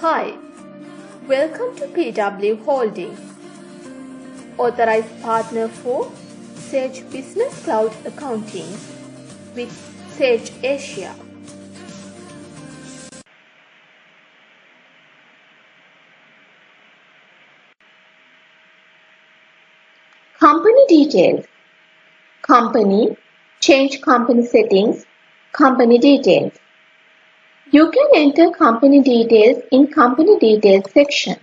Hi, welcome to PW Holdings, authorized partner for Sage Business Cloud Accounting with Sage Asia. Company details. Company, change company settings, company details. You can enter company details in company details section.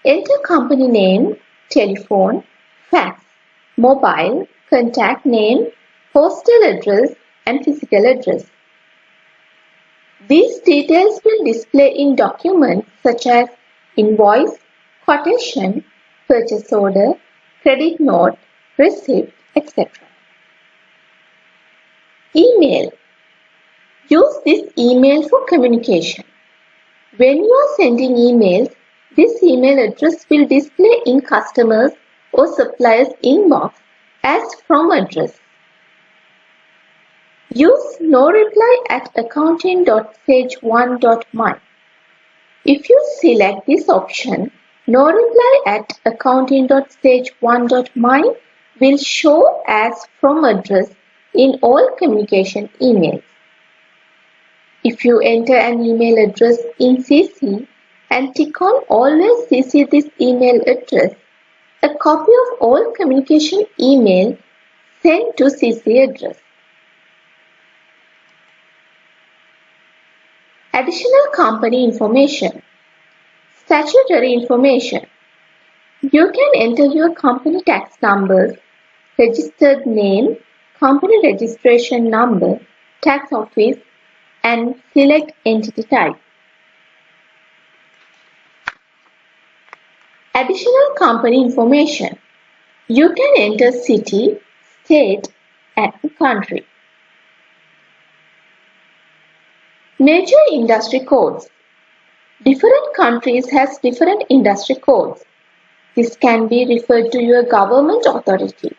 Enter company name, telephone, fax, mobile, contact name, postal address and physical address. These details will display in documents such as invoice, quotation, purchase order, credit note, receipt, etc. Email. Use this email for communication. When you are sending emails, this email address will display in customers or suppliers inbox as from address. Use no reply at accounting.sage1.my. If you select this option, no reply at accounting.sage1.my will show as from address in all communication emails. If you enter an email address in CC and tick on Always CC this email address, a copy of all communication email sent to CC address. Additional company information. Statutory information. You can enter your company tax numbers, registered name, company registration number, tax office, and select entity type. Additional company information. You can enter city, state, and country. Major industry codes. Different countries has different industry codes. This can be referred to your government authority.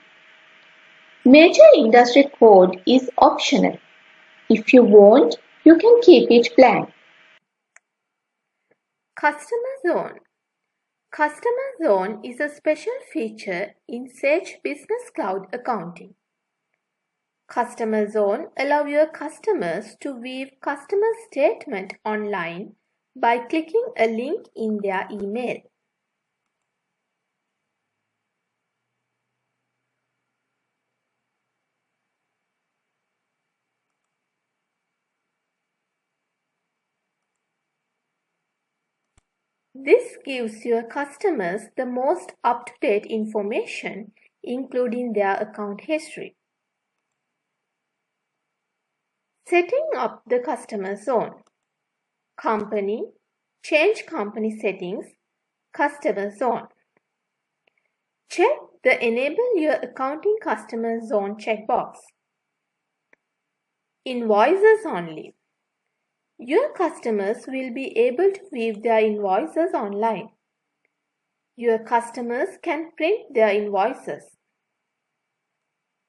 Major industry code is optional. If you want, you can keep it blank. Customer Zone. Customer Zone is a special feature in Sage Business Cloud Accounting. Customer Zone allows your customers to view customer statement online by clicking a link in their email. This gives your customers the most up-to-date information, including their account history. Setting up the customer zone. Company, change company settings, customer zone. Check the Enable Your Accounting Customer Zone checkbox. Invoices only. Your customers will be able to view their invoices online. Your customers can print their invoices.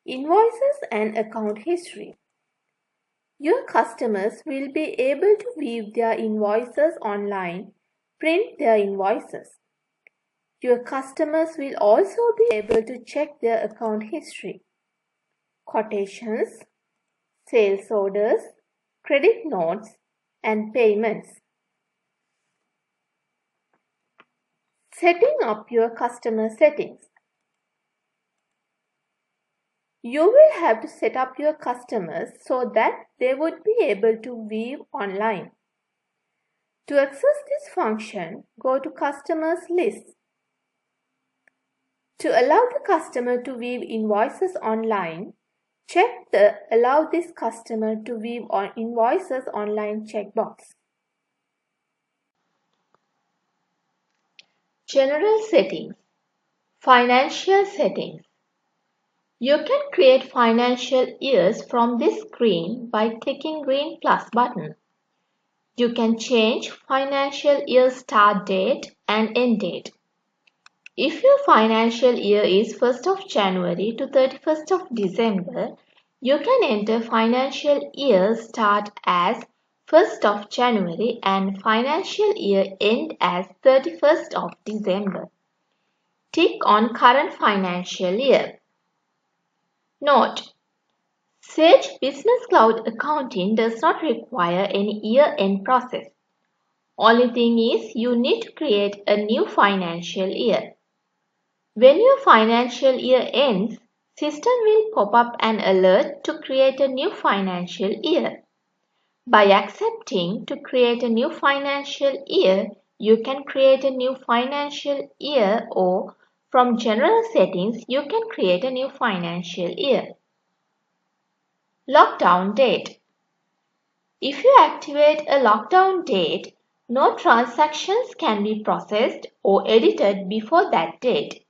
Invoices and account history. Your customers will be able to view their invoices online, print their invoices. Your customers will also be able to check their account history, quotations, sales orders, credit notes, and payments. Setting up your customer settings. You will have to set up your customers so that they would be able to view online. To access this function, go to Customers List. To allow the customer to view invoices online, check the Allow this customer to view invoices online checkbox. General settings. Financial settings. You can create financial years from this screen by clicking green plus button. You can change financial year start date and end date. If your financial year is 1st of January to 31st of December, you can enter financial year start as 1st of January and financial year end as 31st of December. Tick on current financial year. Note: Sage Business Cloud Accounting does not require any year-end process. Only thing is you need to create a new financial year. When your financial year ends, system will pop up an alert to create a new financial year. By accepting to create a new financial year, you can create a new financial year, or from general settings you can create a new financial year. Lockdown date. If you activate a lockdown date, no transactions can be processed or edited before that date.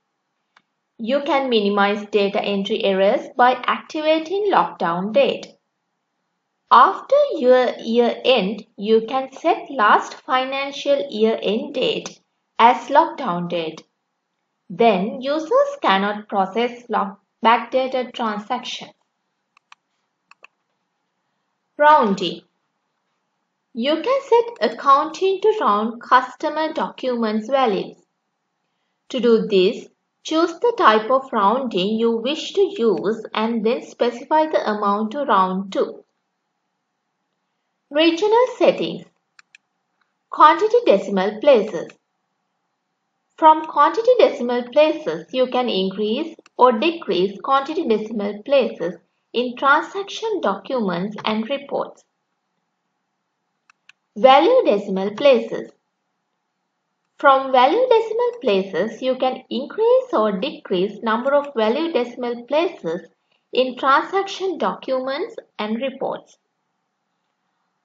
You can minimize data entry errors by activating lockdown date. After your year end, you can set last financial year end date as lockdown date. Then users cannot process backdated transactions. Rounding. You can set accounting to round customer documents values. To do this, choose the type of rounding you wish to use and then specify the amount to round to. Regional settings. Quantity decimal places. From quantity decimal places, you can increase or decrease quantity decimal places in transaction documents and reports. Value decimal places. From value decimal places, you can increase or decrease number of value decimal places in transaction documents and reports.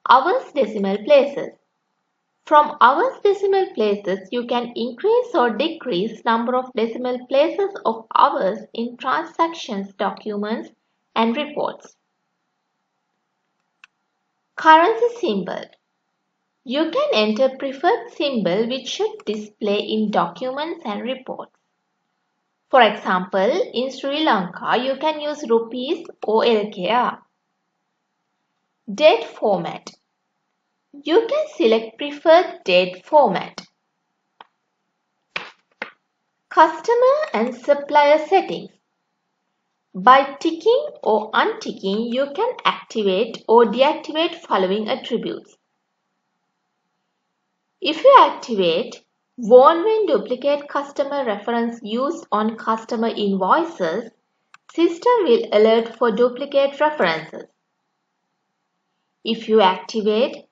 Hours decimal places. From hours decimal places, you can increase or decrease number of decimal places of hours in transactions documents and reports. Currency symbol. You can enter preferred symbol which should display in documents and reports. For example, in Sri Lanka, you can use rupees or LKR. Date format. You can select preferred date format. Customer and supplier settings. By ticking or unticking, you can activate or deactivate following attributes. If you activate warn when duplicate customer reference used on customer invoices, system will alert for duplicate references. If you activate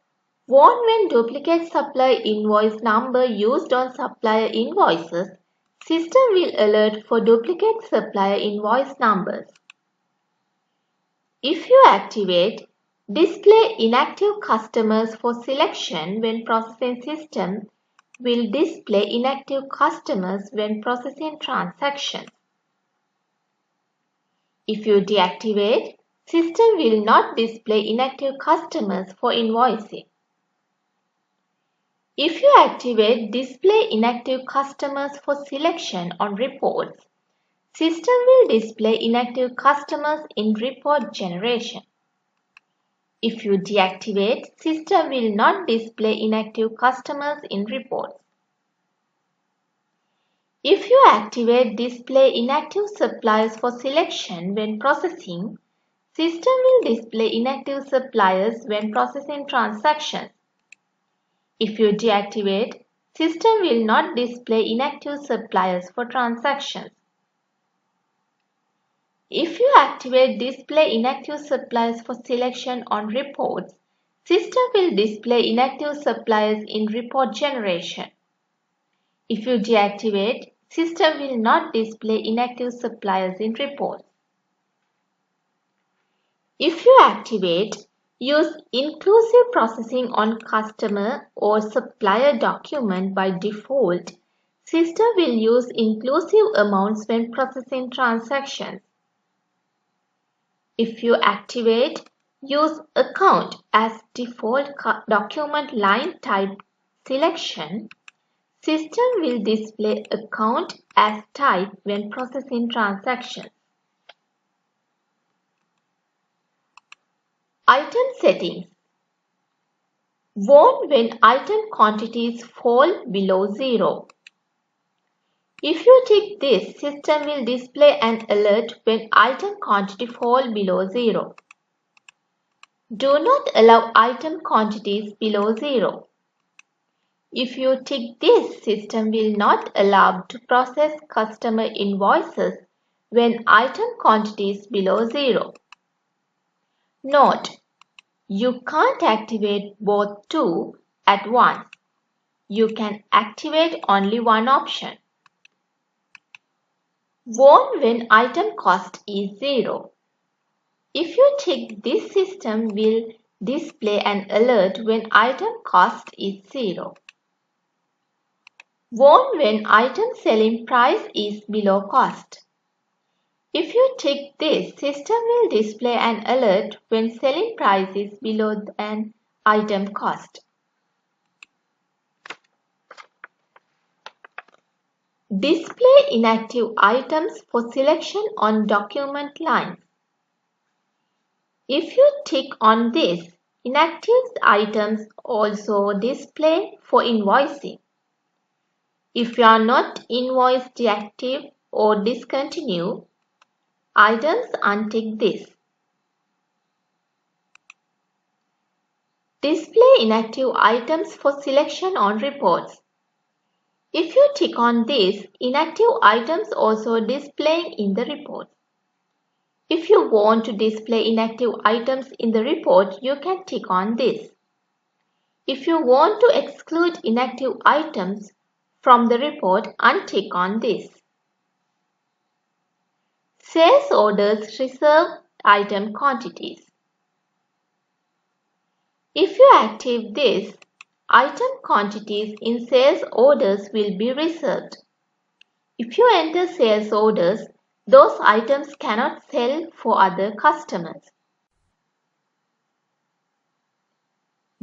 warn when duplicate supplier invoice number used on supplier invoices, system will alert for duplicate supplier invoice numbers. If you activate display inactive customers for selection when processing, system will display inactive customers when processing transactions. If you deactivate, system will not display inactive customers for invoicing. If you activate display inactive customers for selection on reports, system will display inactive customers in report generation. If you deactivate, system will not display inactive customers in reports. If you activate display inactive suppliers for selection when processing, system will display inactive suppliers when processing transactions. If you deactivate, system will not display inactive suppliers for transactions. If you activate display inactive suppliers for selection on reports, system will display inactive suppliers in report generation. If you deactivate, system will not display inactive suppliers in reports. If you activate use inclusive processing on customer or supplier document by default, system will use inclusive amounts when processing transactions. If you activate use account as default document line type selection, system will display account as type when processing transactions. Item settings. Warn when item quantities fall below zero. If you tick this, system will display an alert when item quantity fall below zero. Do not allow item quantities below zero. If you tick this, system will not allow to process customer invoices when item quantities below zero. Note: you can't activate both two at once. You can activate only one option. Warn when item cost is zero. If you tick this, system will display an alert when item cost is zero. Warn when item selling price is below cost. If you tick this, system will display an alert when selling price is below an item cost. Display inactive items for selection on document lines. If you tick on this, inactive items also display for invoicing. If you are not invoice deactive or discontinue items, untick this. Display inactive items for selection on reports. If you tick on this, inactive items also displaying in the report. If you want to display inactive items in the report, you can tick on this. If you want to exclude inactive items from the report, untick on this. Sales orders reserve item quantities. If you active this, item quantities in sales orders will be reserved. If you enter sales orders, those items cannot sell for other customers.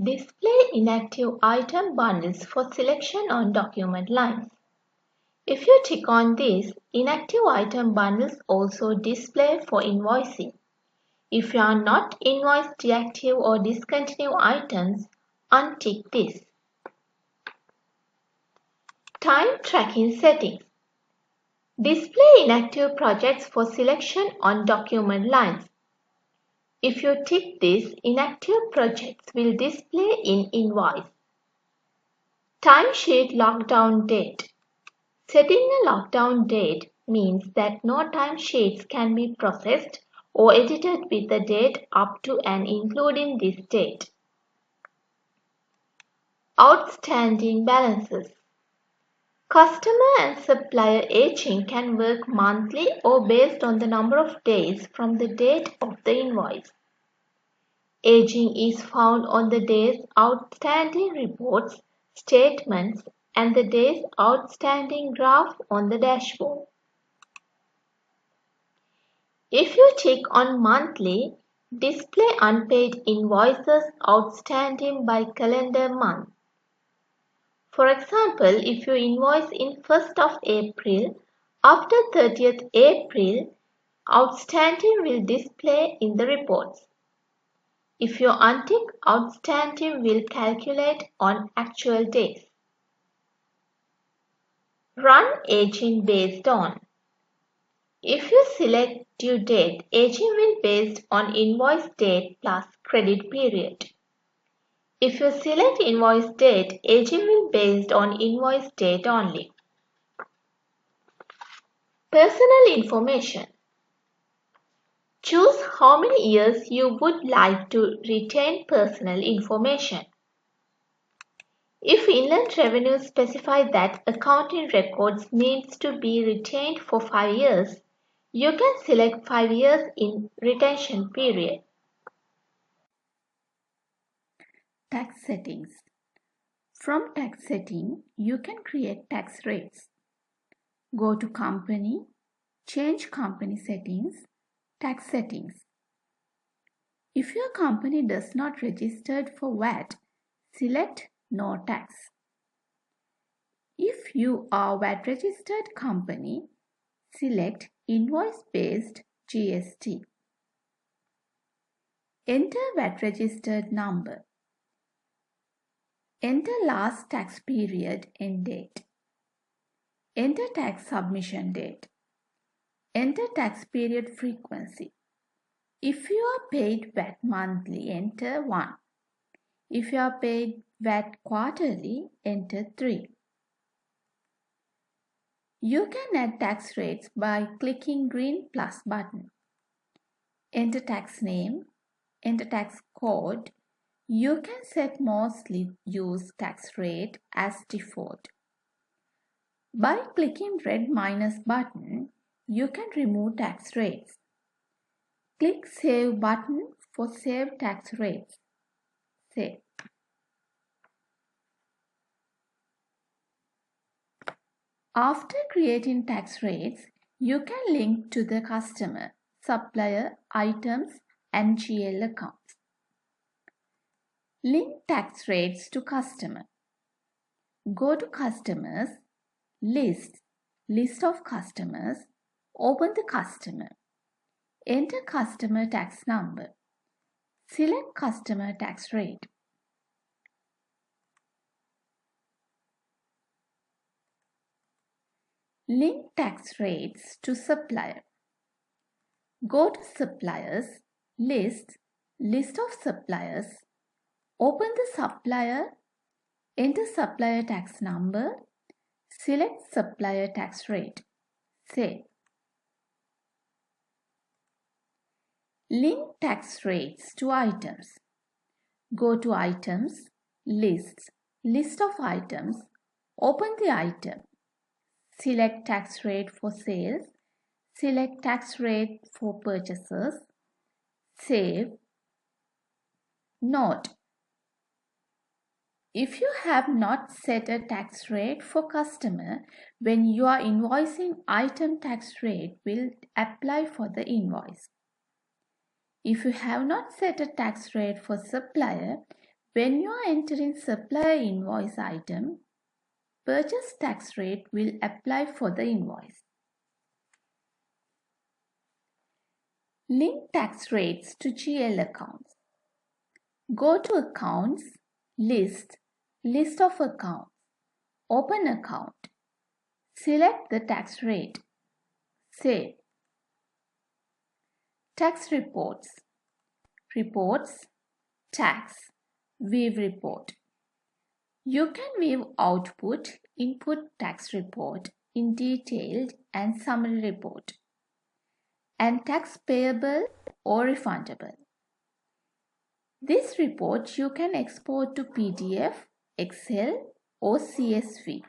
Display inactive item bundles for selection on document lines. If you tick on this, inactive item bundles also display for invoicing. If you are not invoice deactive or discontinue items, untick this. Time tracking settings. Display inactive projects for selection on document lines. If you tick this, inactive projects will display in invoice. Timesheet lockdown date. Setting a lockdown date means that no timesheets can be processed or edited with the date up to and including this date. Outstanding balances. Customer and supplier aging can work monthly or based on the number of days from the date of the invoice. Aging is found on the days outstanding reports, statements, and the days outstanding graph on the dashboard. If you tick on monthly, display unpaid invoices outstanding by calendar month. For example, if you invoice in 1st of April, after 30th April, outstanding will display in the reports. If you untick, outstanding will calculate on actual days. Run aging based on. If you select due date, aging will based on invoice date plus credit period. If you select invoice date, aging will based on invoice date only. Personal information. Choose how many years you would like to retain personal information. If Inland Revenue specify that accounting records needs to be retained for 5 years, you can select 5 years in retention period. Tax settings. From tax setting, you can create tax rates. Go to Company, change Company settings, Tax settings. If your company does not register for VAT, select No tax. If you are VAT registered company, select Invoice-based GST. Enter VAT registered number. Enter last tax period end date. Enter tax submission date. Enter tax period frequency. If you are paid VAT monthly, enter 1. If you are paid VAT quarterly, enter 3. You can add tax rates by clicking green plus button. Enter tax name, enter tax code. You can set mostly used tax rate as default. By clicking red minus button, you can remove tax rates. Click Save button for save tax rates. Save. After creating tax rates, you can link to the customer, supplier, items, and GL accounts. Link tax rates to customer. Go to Customers, List of customers, open the customer. Enter customer tax number. Select customer tax rate. Link tax rates to supplier. Go to Suppliers, List of suppliers. Open the supplier, enter supplier tax number, select supplier tax rate. Save. Link tax rates to items. Go to Items, List of items. Open the item. Select tax rate for sales. Select tax rate for purchases. Save. Note: if you have not set a tax rate for customer, when you are invoicing, item tax rate will apply for the invoice. If you have not set a tax rate for supplier, when you are entering supplier invoice item, purchase tax rate will apply for the invoice. Link tax rates to GL accounts. Go to Accounts, List of accounts. Open account. Select the tax rate. Save. Tax reports. Reports, tax, view report. You can view output, input tax report in detailed and summary report, and tax payable or refundable. This report you can export to PDF, Excel or CSV.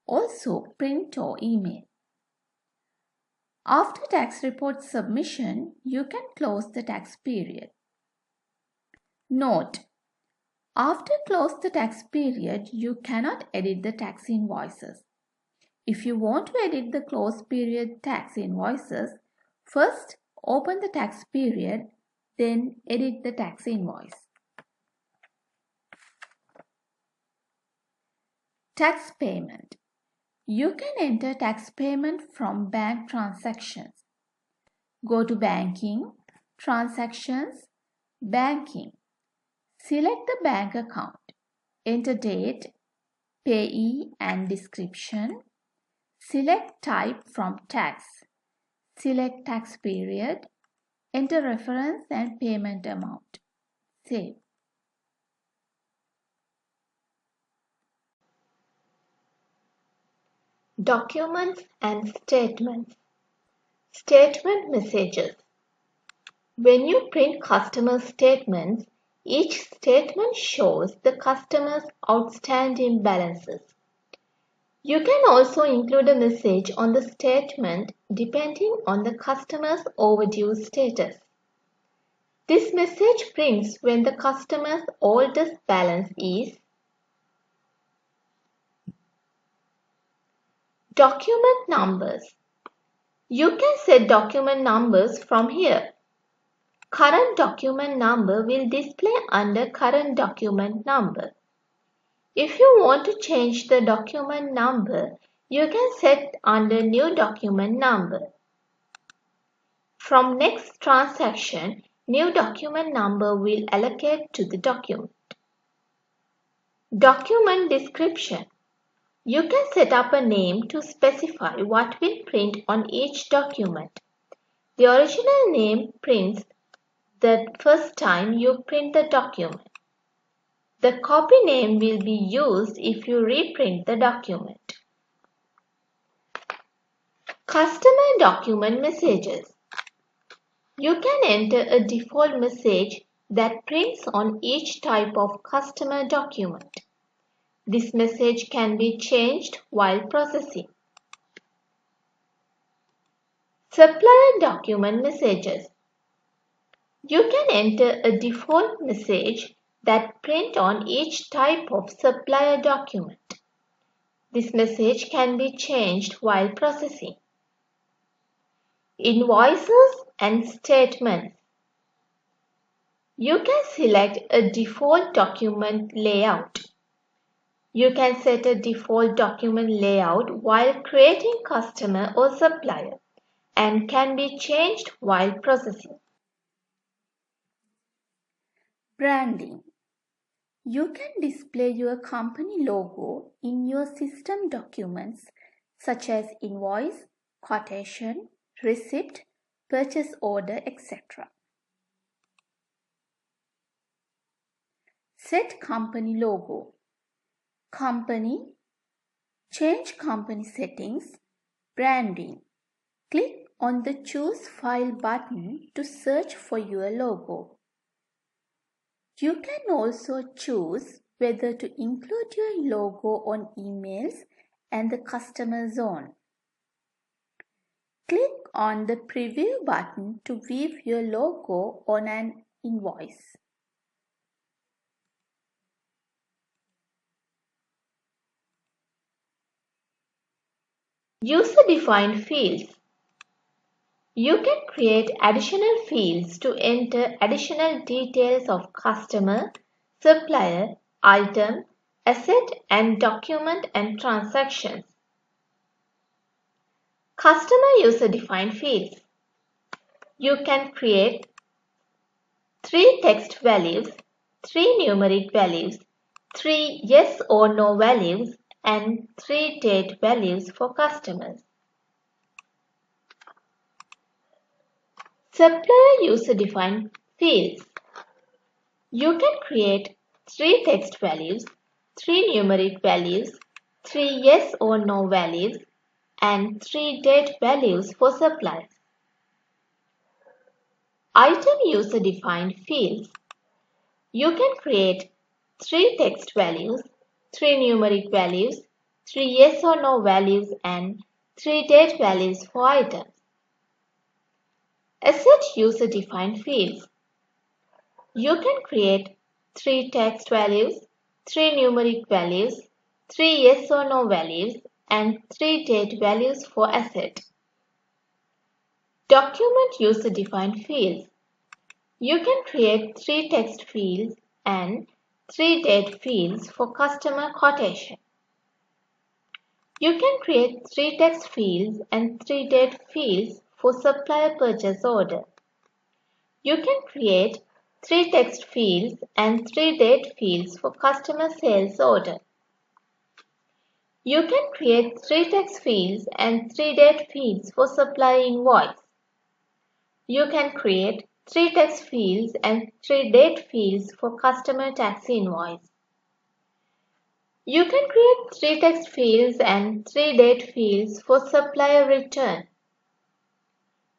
Also print or email. After tax report submission, you can close the tax period. Note: after close the tax period, you cannot edit the tax invoices. If you want to edit the close period tax invoices, first open the tax period, then edit the tax invoice. Tax payment. You can enter tax payment from bank transactions. Go to Banking, Transactions, Banking. Select the bank account. Enter date, payee and description. Select type from tax. Select tax period. Enter reference and payment amount. Save. Documents and statements. Statement messages. When you print customer statements, each statement shows the customer's outstanding balances. You can also include a message on the statement depending on the customer's overdue status. This message prints when the customer's oldest balance is. Document numbers. You can set document numbers from here. Current document number will display under Current document number. If you want to change the document number, you can set under New document number. From next transaction, new document number will allocate to the document. Document description. You can set up a name to specify what will print on each document. The original name prints the first time you print the document. The copy name will be used if you reprint the document. Customer document messages. You can enter a default message that prints on each type of customer document. This message can be changed while processing. Supplier document messages. You can enter a default message that prints on each type of supplier document. This message can be changed while processing. Invoices and statements. You can select a default document layout. You can set a default document layout while creating customer or supplier and can be changed while processing. Branding. You can display your company logo in your system documents such as invoice, quotation, receipt, purchase order, etc. Set company logo. Company. Change company settings. Branding. Click on the Choose File button to search for your logo. You can also choose whether to include your logo on emails and the customer zone. Click on the Preview button to view your logo on an invoice. User-defined fields. You can create additional fields to enter additional details of customer, supplier, item, asset, and document and transactions. Customer user-defined fields. You can create 3 text values, 3 numeric values, 3 yes or no values, and 3 date values for customers. Supplier user-defined fields. You can create 3 text values, 3 numeric values, 3 yes or no values, and 3 date values for suppliers. Item user-defined fields. You can create 3 text values, 3 numeric values, 3 yes or no values, and 3 date values for items. Asset user-defined fields. You can create 3 text values, 3 numeric values, 3 yes or no values, and 3 date values for asset. Document user-defined fields. You can create 3 text fields and 3 date fields for customer quotation. You can create 3 text fields and 3 date fields for supplier purchase order. You can create 3 text fields and 3 date fields for customer sales order. You can create 3 text fields and 3 date fields for supplier invoice. You can create 3 text fields and 3 date fields for customer tax invoice. You can create 3 text fields and 3 date fields for supplier return.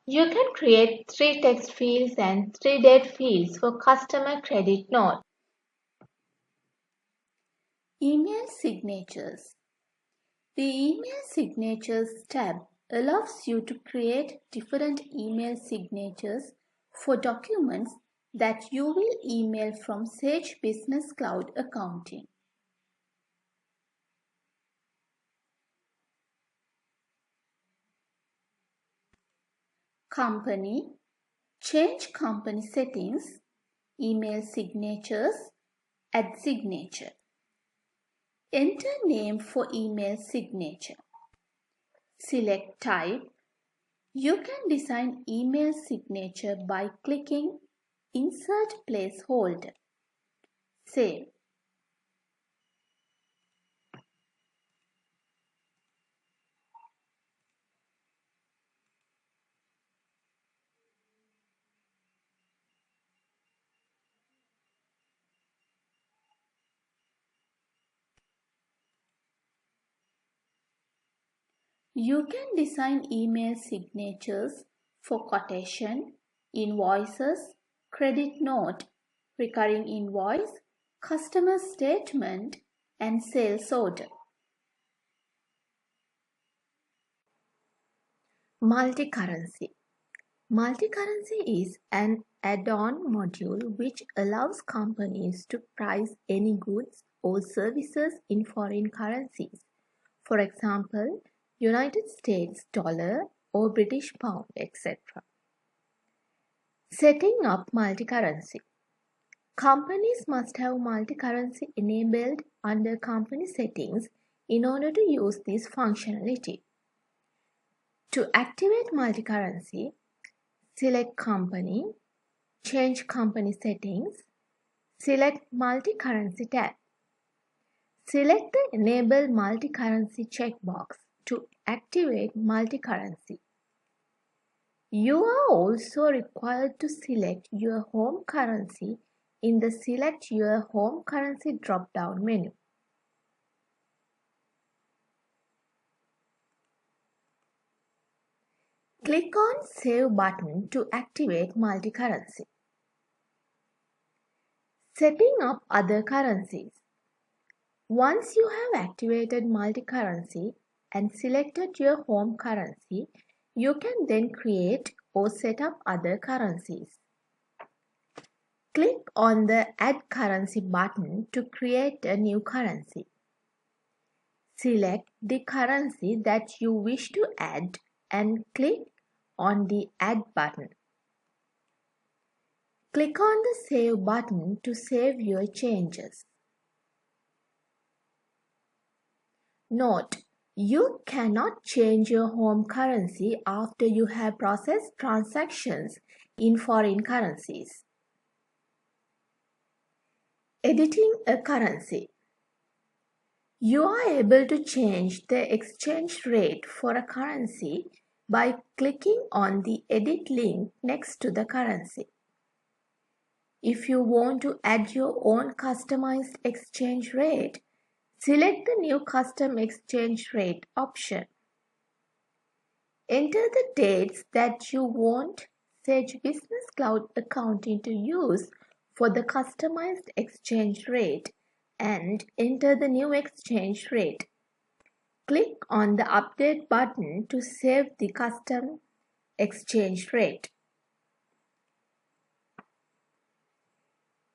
You can create 3 text fields and 3 date fields for customer credit note. Email signatures. The Email Signatures tab allows you to create different email signatures for documents that you will email from Sage Business Cloud Accounting. Company. Change company settings. Email signatures. Add signature. Enter name for email signature. Select type. You can design email signature by clicking Insert Placeholder. Save. You can design email signatures for quotation, invoices, credit note, recurring invoice, customer statement, and sales order. Multi-currency. Multi-currency is an add-on module which allows companies to price any goods or services in foreign currencies. For example, United States dollar or British pound, etc. Setting up multi-currency. Companies must have multi-currency enabled under company settings in order to use this functionality. To activate multi-currency, select Company, change Company settings, select Multi-currency tab. Select the Enable Multi-currency checkbox to activate multi-currency. You are also required to select your home currency in the Select Your Home Currency drop-down menu. Click on Save button to activate multi-currency. Setting up other currencies. Once you have activated multi-currency and selected your home currency, you can then create or set up other currencies. Click on the Add Currency button to create a new currency. Select the currency that you wish to add and click on the Add button. Click on the Save button to save your changes. Note: you cannot change your home currency after you have processed transactions in foreign currencies. Editing a currency. You are able to change the exchange rate for a currency by clicking on the Edit link next to the currency. If you want to add your own customized exchange rate, select the New Custom Exchange Rate option. Enter the dates that you want Sage Business Cloud Accounting to use for the customized exchange rate and enter the new exchange rate. Click on the Update button to save the custom exchange rate.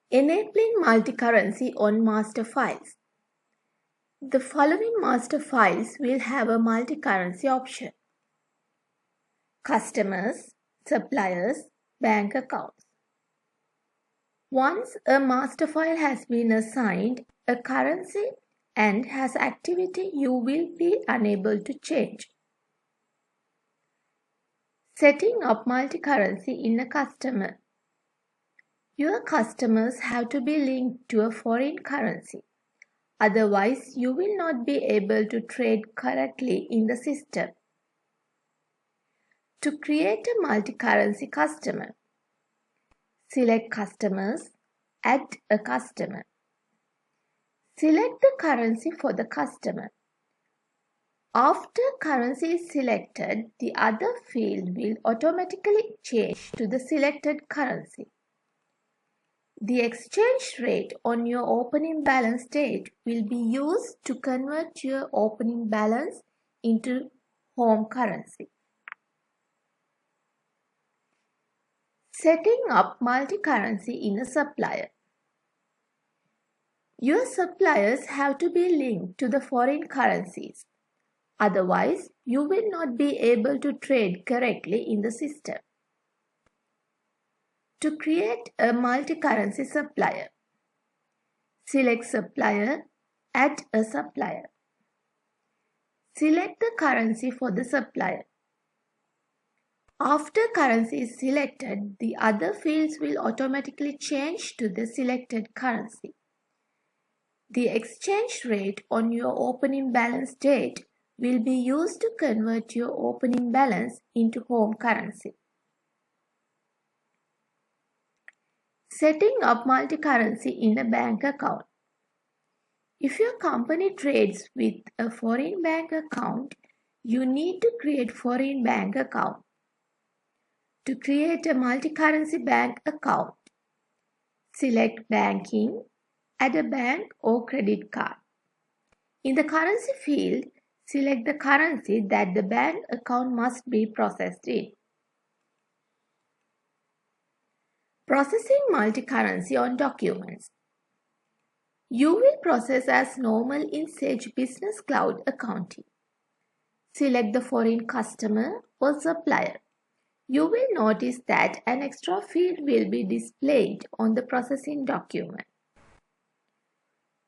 Enabling multi-currency on master files. The following master files will have a multi-currency option: customers, suppliers, bank accounts. Once a master file has been assigned a currency and has activity, you will be unable to change. Setting up multi-currency in a customer. Your customers have to be linked to a foreign currency. Otherwise, you will not be able to trade correctly in the system. To create a multi-currency customer, select Customers, Add a customer. Select the currency for the customer. After currency is selected, the other field will automatically change to the selected currency. The exchange rate on your opening balance date will be used to convert your opening balance into home currency. Setting up multi-currency in a supplier. Your suppliers have to be linked to the foreign currencies. Otherwise, you will not be able to trade correctly in the system. To create a multi-currency supplier, select Supplier, Add a supplier. Select the currency for the supplier. After currency is selected, the other fields will automatically change to the selected currency. The exchange rate on your opening balance date will be used to convert your opening balance into home currency. Setting up multi-currency in a bank account. If your company trades with a foreign bank account, you need to create foreign bank account. To create a multi-currency bank account, select banking, add a bank or credit card. In the currency field, select the currency that the bank account must be processed in. Processing multi-currency on documents. You will process as normal in Sage Business Cloud Accounting. Select the foreign customer or supplier. You will notice that an extra field will be displayed on the processing document.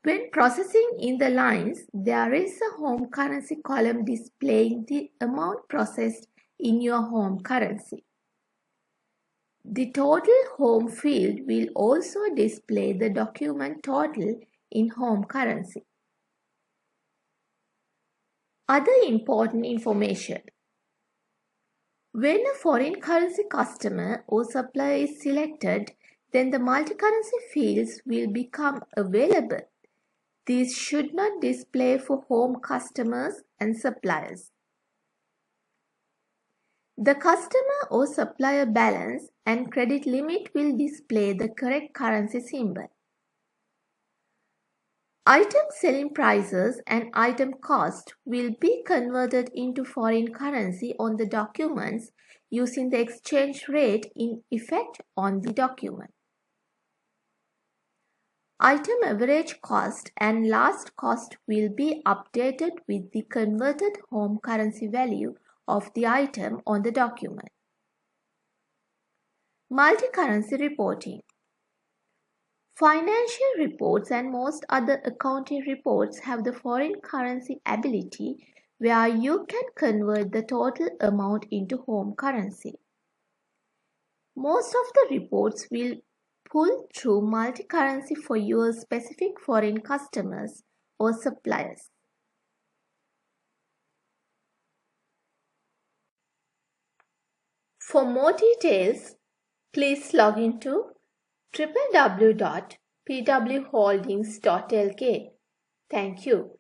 When processing in the lines, there is a home currency column displaying the amount processed in your home currency. The total home field will also display the document total in home currency. Other important information. When a foreign currency customer or supplier is selected, then the multi-currency fields will become available. These should not display for home customers and suppliers. The customer or supplier balance and credit limit will display the correct currency symbol. Item selling prices and item cost will be converted into foreign currency on the documents using the exchange rate in effect on the document. Item average cost and last cost will be updated with the converted home currency value of the item on the document. Multi-currency reporting. Financial reports and most other accounting reports have the foreign currency ability where you can convert the total amount into home currency. Most of the reports will pull through multi-currency for your specific foreign customers or suppliers. For more details, please log into www.pwholdings.lk. Thank you.